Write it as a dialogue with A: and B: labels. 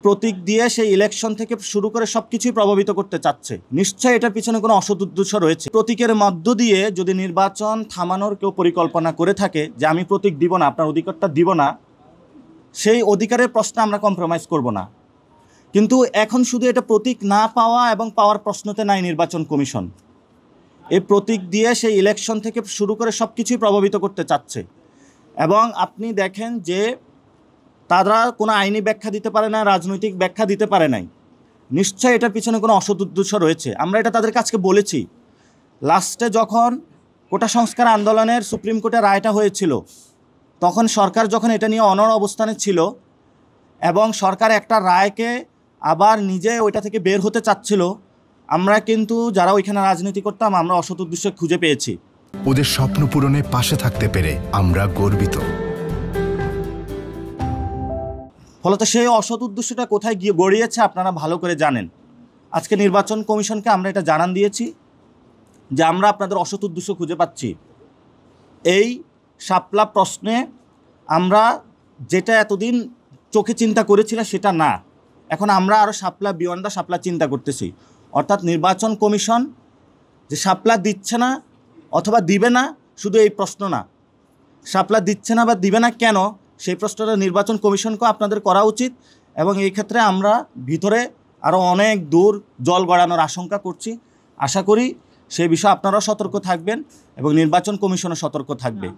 A: প্রতীক দিয়ে সেই ইলেকশন থেকে শুরু করে সব কিছুই প্রভাবিত করতে চাচ্ছে। নিশ্চয়ই এটার পিছনে কোনো অসৎ উদ্দেশ্য রয়েছে। প্রতীকের মধ্য দিয়ে যদি নির্বাচন থামানোর কেউ পরিকল্পনা করে থাকে যে আমি প্রতীক দিব না, আপনার অধিকারটা দিব না, সেই অধিকারের প্রশ্নে আমরা কম্প্রোমাইজ করব না। কিন্তু এখন শুধু এটা প্রতীক না পাওয়া এবং পাওয়ার প্রশ্নতে নাই নির্বাচন কমিশন। এই প্রতীক দিয়ে সেই ইলেকশন থেকে শুরু করে সব কিছুই প্রভাবিত করতে চাচ্ছে। এবং আপনি দেখেন যে তারা কোনো আইনি ব্যাখ্যা দিতে পারে না, রাজনৈতিক ব্যাখ্যা দিতে পারে নাই। নিশ্চয়ই এটার পিছনে কোনো অসৎ উদ্দেশ্য রয়েছে। আমরা এটা তাদের কাছে বলেছি। লাস্টে যখন কোটা সংস্কার আন্দোলনের সুপ্রিম কোর্টে রায়টা হয়েছিল, তখন সরকার যখন এটা নিয়ে অনড় অবস্থানে ছিল এবং সরকার একটা রায়কে আবার নিজে ওইটা থেকে বের হতে চাচ্ছিল, আমরা কিন্তু যারা ওইখানে রাজনীতি করতাম আমরা অসৎ উদ্দেশ্য খুঁজে পেয়েছি।
B: ওদের স্বপ্ন পূরণে পাশে থাকতে পেরে আমরা গর্বিত।
A: ফলত সেই অসৎ উদ্দেশ্যটা কোথায় গিয়ে গড়িয়েছে আপনারা ভালো করে জানেন। আজকে নির্বাচন কমিশনকে আমরা এটা জানান দিয়েছি যে আমরা আপনাদের অসৎ উদ্দেশ্য খুঁজে পাচ্ছি। এই শাপলা প্রশ্নে আমরা যেটা এতদিন চোখে চিন্তা করেছিলাম সেটা না, এখন আমরা আরও শাপলা বিয়ন্ড দ্য শাপলা চিন্তা করতেছি। অর্থাৎ নির্বাচন কমিশন যে শাপলা দিচ্ছে না অথবা দিবে না, শুধু এই প্রশ্ন না, শাপলা দিচ্ছে না বা দিবে না কেন, সেই প্রশ্নটা নির্বাচন কমিশনকেও আপনাদের করা উচিত। এবং এই ক্ষেত্রে আমরা ভিতরে আরও অনেক দূর জল গড়ানোর আশঙ্কা করছি। আশা করি সে বিষয়ে আপনারাও সতর্ক থাকবেন এবং নির্বাচন কমিশনও সতর্ক থাকবে।